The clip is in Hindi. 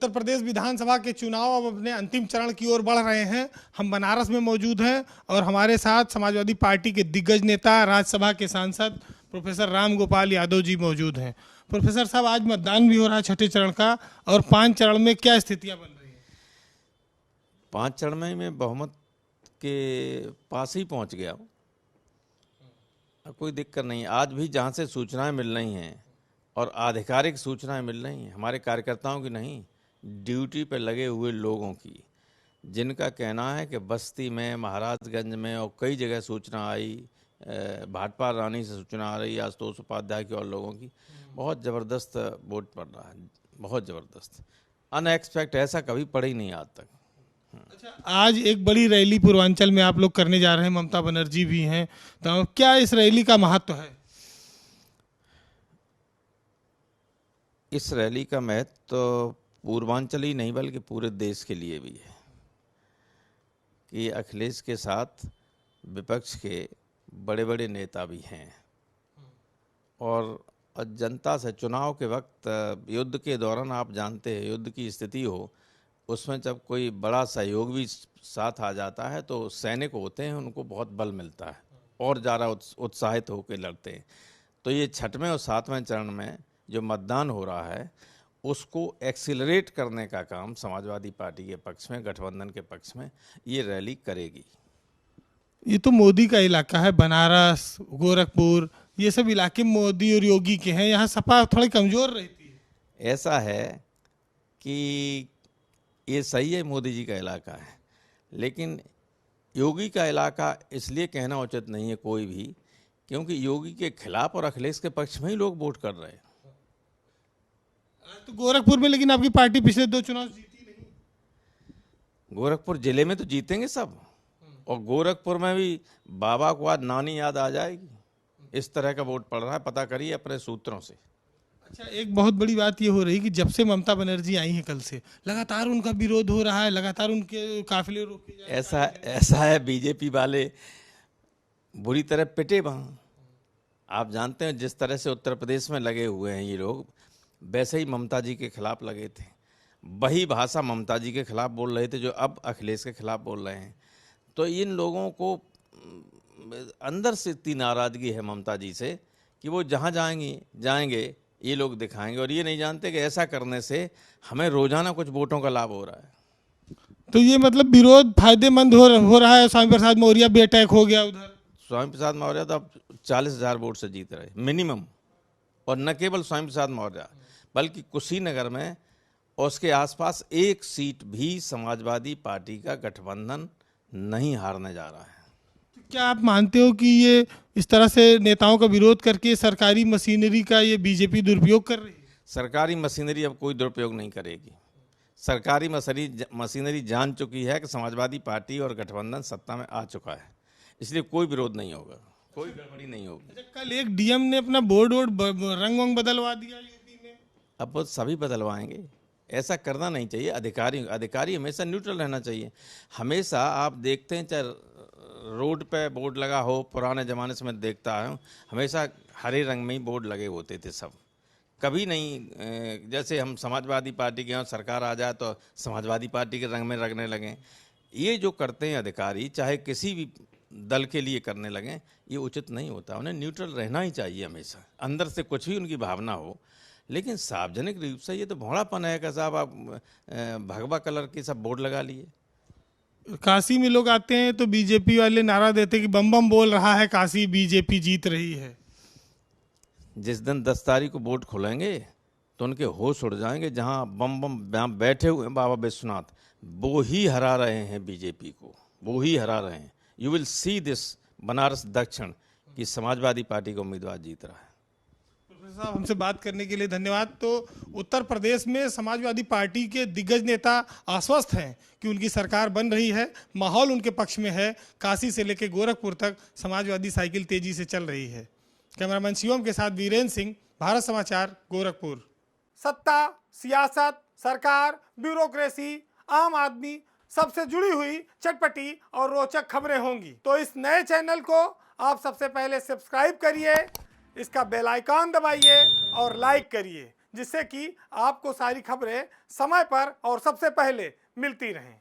उत्तर प्रदेश विधानसभा के चुनाव अब अपने अंतिम चरण की ओर बढ़ रहे हैं। हम बनारस में मौजूद हैं और हमारे साथ समाजवादी पार्टी के दिग्गज नेता, राज्यसभा के सांसद प्रोफेसर राम गोपाल यादव जी मौजूद हैं। प्रोफेसर साहब, आज मतदान भी हो रहा है छठे चरण का, और 5 चरण में क्या स्थितियां बन रही हैं? 5 चरण में मैं बहुमत के पास ही पहुंच गया हूँ। अब कोई दिक्कत नहीं। आज भी जहाँ से सूचनाएं मिल रही हैं और आधिकारिक सूचनाएं मिल रही हैं, हमारे कार्यकर्ताओं की नहीं, ड्यूटी पर लगे हुए लोगों की, जिनका कहना है कि बस्ती में, महाराजगंज में और कई जगह सूचना आई, भाटपार रानी से सूचना आ रही है, आशुतोष उपाध्याय की और लोगों की, बहुत ज़बरदस्त वोट पड़ रहा है, बहुत ज़बरदस्त, अनएक्सपेक्ट, ऐसा कभी पड़ा ही नहीं आज तक। अच्छा, आज एक बड़ी रैली पूर्वांचल में आप लोग करने जा रहे हैं, ममता बनर्जी भी हैं, तो क्या इस रैली का महत्व है? इस रैली का महत्व तो पूर्वांचल ही नहीं बल्कि पूरे देश के लिए भी है कि अखिलेश के साथ विपक्ष के बड़े बड़े नेता भी हैं और जनता से चुनाव के वक्त, युद्ध के दौरान आप जानते हैं युद्ध की स्थिति हो, उसमें जब कोई बड़ा सहयोग भी साथ आ जाता है तो सैनिक होते हैं, उनको बहुत बल मिलता है और ज़्यादा उत्साहित होकर लड़ते हैं। तो ये छठवें और 7वें चरण में जो मतदान हो रहा है उसको एक्सीलरेट करने का काम समाजवादी पार्टी के पक्ष में, गठबंधन के पक्ष में ये रैली करेगी। ये तो मोदी का इलाका है, बनारस, गोरखपुर, ये सब इलाके मोदी और योगी के हैं, यहाँ सपा थोड़ी कमजोर रहती है। ऐसा है कि ये सही है, मोदी जी का इलाका है, लेकिन योगी का इलाका इसलिए कहना उचित नहीं है कोई भी, क्योंकि योगी के खिलाफ और अखिलेश के पक्ष में ही लोग वोट कर रहे हैं। तो गोरखपुर में लेकिन आपकी पार्टी पिछले 2 चुनाव जीती नहीं। गोरखपुर जिले में तो जीतेंगे सब, और गोरखपुर में भी बाबा को आज नानी याद आ जाएगी, इस तरह का वोट पड़ रहा है, पता करिए अपने सूत्रों से। अच्छा, एक बहुत बड़ी बात ये हो रही है कि जब से ममता बनर्जी आई हैं कल से लगातार उनका विरोध हो रहा है, लगातार उनके काफिले रोके जा रहे हैं। ऐसा है, बीजेपी वाले बुरी तरह पिटे वहाँ। आप जानते हैं जिस तरह से उत्तर प्रदेश में लगे हुए हैं ये लोग, वैसे ही ममता जी के खिलाफ लगे थे, वही भाषा ममता जी के खिलाफ बोल रहे थे जो अब अखिलेश के खिलाफ बोल रहे हैं। तो इन लोगों को अंदर से इतनी नाराज़गी है ममता जी से कि वो जहाँ जाएंगे ये लोग दिखाएंगे, और ये नहीं जानते कि ऐसा करने से हमें रोजाना कुछ वोटों का लाभ हो रहा है। तो ये मतलब विरोध फायदेमंद हो रहा है। स्वामी प्रसाद मौर्य भी अटैक हो गया उधर। स्वामी प्रसाद मौर्य तो अब 40,000 वोट से जीत रहे मिनिमम, और न केवल स्वामी प्रसाद मौर्य बल्कि कुशीनगर में और उसके आसपास एक सीट भी समाजवादी पार्टी का गठबंधन नहीं हारने जा रहा है। तो क्या आप मानते हो कि ये इस तरह से नेताओं का विरोध करके सरकारी मशीनरी का ये बीजेपी दुरुपयोग कर रही है? सरकारी मशीनरी अब कोई दुरुपयोग नहीं करेगी। सरकारी मशीनरी जान चुकी है कि समाजवादी पार्टी और गठबंधन सत्ता में आ चुका है, इसलिए कोई विरोध नहीं होगा, कोई गड़बड़ी नहीं होगी। अच्छा, कल एक डीएम ने अपना बोर्ड रंग वंग बदलवा दिया यूपी में। अब वो सभी बदलवाएंगे, ऐसा करना नहीं चाहिए। अधिकारी हमेशा न्यूट्रल रहना चाहिए। हमेशा आप देखते हैं, चाहे रोड पे बोर्ड लगा हो, पुराने ज़माने से मैं देखता आया हूँ, हमेशा हरे रंग में ही बोर्ड लगे होते थे सब, कभी नहीं जैसे हम समाजवादी पार्टी के यहाँ सरकार आ जाए तो समाजवादी पार्टी के रंग में रंगने लगें। ये जो करते हैं अधिकारी, चाहे किसी भी दल के लिए करने लगें, ये उचित नहीं होता। उन्हें न्यूट्रल रहना ही चाहिए हमेशा, अंदर से कुछ भी उनकी भावना हो, लेकिन सार्वजनिक रूप से ये तो भोड़ापन है कि साहब आप भगवा कलर के सब बोर्ड लगा लिए। काशी में लोग आते हैं तो बीजेपी वाले नारा देते हैं कि बम बम बोल रहा है काशी, बीजेपी जीत रही है। जिस दिन 10 तारीख को वोट खोलेंगे तो उनके होश उड़ जाएंगे। जहां बम बम बैठे हुए हैं बाबा विश्वनाथ, वो ही हरा रहे हैं बीजेपी को, वो ही हरा रहे हैं। You will see this Banaras दक्षिण की समाजवादी पार्टी का उम्मीदवार जीत रहा है। प्रोफेसर साहब, हमसे बात करने के लिए धन्यवाद। तो उत्तर प्रदेश में समाजवादी पार्टी के दिग्गज नेता आश्वस्त हैं कि उनकी सरकार बन रही है, माहौल उनके पक्ष में है। काशी से लेकर गोरखपुर तक समाजवादी साइकिल तेजी से चल रही है। कैमरामैन शिवम के साथ वीरेंद्र सिंह, भारत समाचार, गोरखपुर। सत्ता, सियासत, सरकार, ब्यूरोक्रेसी, आम आदमी, सबसे जुड़ी हुई चटपटी और रोचक खबरें होंगी। तो इस नए चैनल को आप सबसे पहले सब्सक्राइब करिए, इसका बेल आइकॉन दबाइए और लाइक करिए, जिससे कि आपको सारी खबरें समय पर और सबसे पहले मिलती रहें।